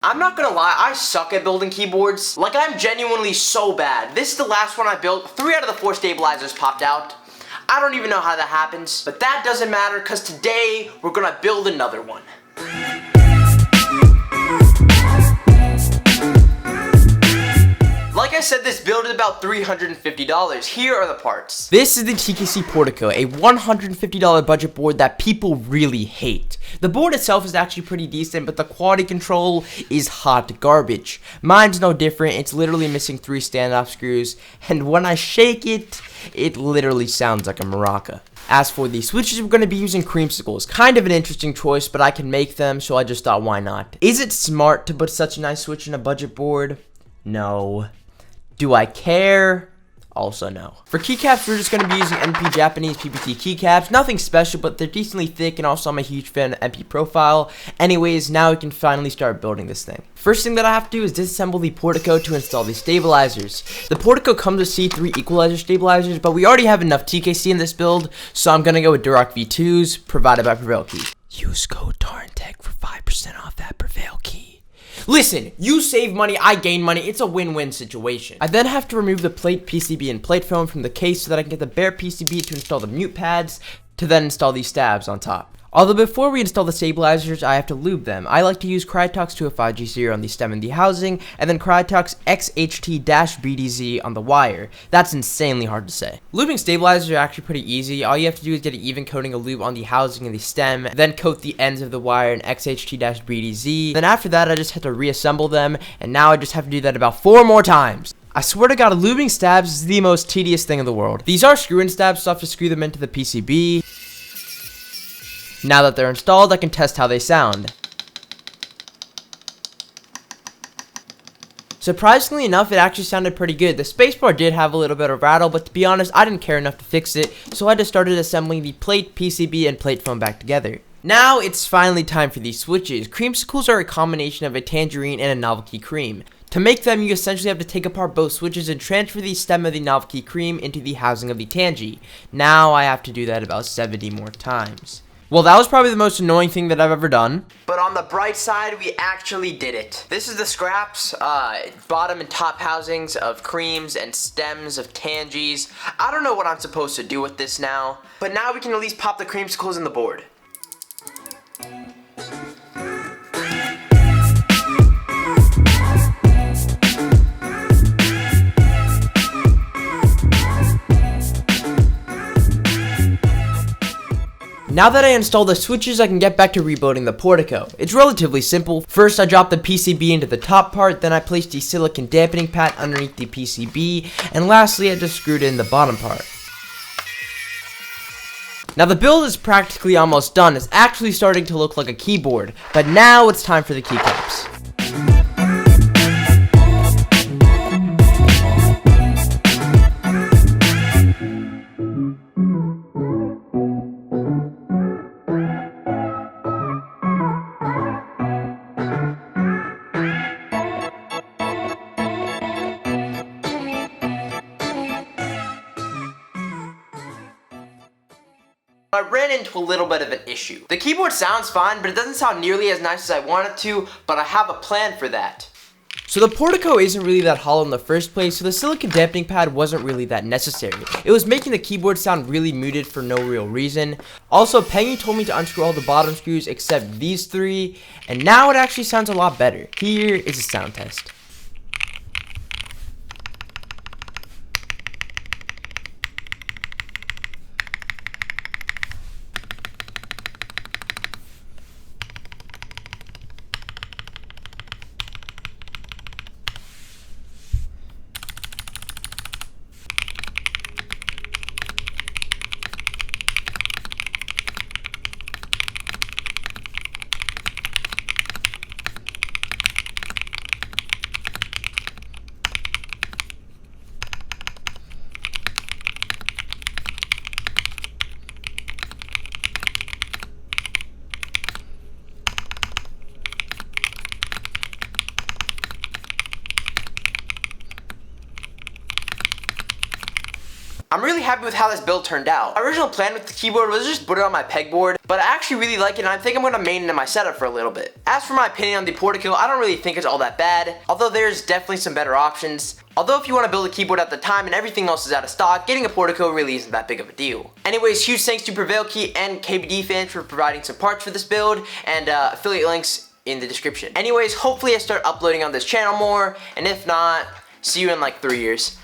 I'm not gonna lie, I suck at building keyboards. Like, I'm genuinely so bad. This is the last one I built. 3 out of the 4 stabilizers popped out. I don't even know how that happens, but that doesn't matter because today we're gonna build another one. Like I said, this build is about $350. Here are the parts. This is the TKC Portico, a $150 budget board that people really hate. The board itself is actually pretty decent, but the quality control is hot garbage. Mine's no different. It's literally missing 3 standoff screws, and when I shake it, it literally sounds like a maraca. As for the switches, we're going to be using creamsicles. Kind of an interesting choice, but I can make them, so I just thought, why not? Is it smart to put such a nice switch in a budget board? No. Do I care? Also no. For keycaps, we're just going to be using NP Japanese PPT keycaps. Nothing special, but they're decently thick, and also I'm a huge fan of NP profile. Anyways, now we can finally start building this thing. First thing that I have to do is disassemble the Portico to install the stabilizers. The Portico comes with C3 equalizer stabilizers, but we already have enough TKC in this build, so I'm going to go with Duroc V2s, provided by Prevail Key. Use code TARNTECH for 5% off that Prevail Key. Listen, you save money, I gain money. It's a win-win situation. I then have to remove the plate PCB and plate film from the case so that I can get the bare PCB to install the mute pads, to then install these stabs on top. Although before we install the stabilizers, I have to lube them. I like to use Crytox 205G0 on the stem and the housing, and then Crytox XHT-BDZ on the wire. That's insanely hard to say. Lubing stabilizers are actually pretty easy. All you have to do is get an even coating of lube on the housing and the stem, then coat the ends of the wire in XHT-BDZ. Then after that, I just have to reassemble them, and now I just have to do that about 4 more times. I swear to God, lubing stabs is the most tedious thing in the world. These are screw-in stabs, so I have to screw them into the PCB. Now that they're installed, I can test how they sound. Surprisingly enough, it actually sounded pretty good. The spacebar did have a little bit of rattle, but to be honest, I didn't care enough to fix it, so I just started assembling the plate, PCB, and plate foam back together. Now it's finally time for these switches. Creamsicles are a combination of a tangerine and a novelty cream. To make them, you essentially have to take apart both switches and transfer the stem of the novelty cream into the housing of the tangy. Now I have to do that about 70 more times. Well, that was probably the most annoying thing that I've ever done. But on the bright side, we actually did it. This is the scraps, bottom and top housings of creams and stems of tangies. I don't know what I'm supposed to do with this now, but now we can at least pop the creamsicles in the board. Now that I installed the switches, I can get back to rebuilding the Portico. It's relatively simple. First, I drop the PCB into the top part, then I place the silicone dampening pad underneath the PCB, and lastly, I just screwed in the bottom part. Now the build is practically almost done. It's actually starting to look like a keyboard, but now it's time for the keycaps. I ran into a little bit of an issue. The keyboard sounds fine, but it doesn't sound nearly as nice as I want it to, but I have a plan for that. So the Portico isn't really that hollow in the first place, so the silicone dampening pad wasn't really that necessary. It was making the keyboard sound really muted for no real reason. Also, Pengy told me to unscrew all the bottom screws except these 3, and now it actually sounds a lot better. Here is a sound test. I'm really happy with how this build turned out. My original plan with the keyboard was just put it on my pegboard, but I actually really like it and I think I'm going to main it in my setup for a little bit. As for my opinion on the Portico, I don't really think it's all that bad, although there's definitely some better options. Although if you want to build a keyboard at the time and everything else is out of stock, getting a Portico really isn't that big of a deal. Anyways, huge thanks to Prevail Key and KBD fans for providing some parts for this build, and affiliate links in the description. Anyways, hopefully I start uploading on this channel more, and if not, see you in like 3 years.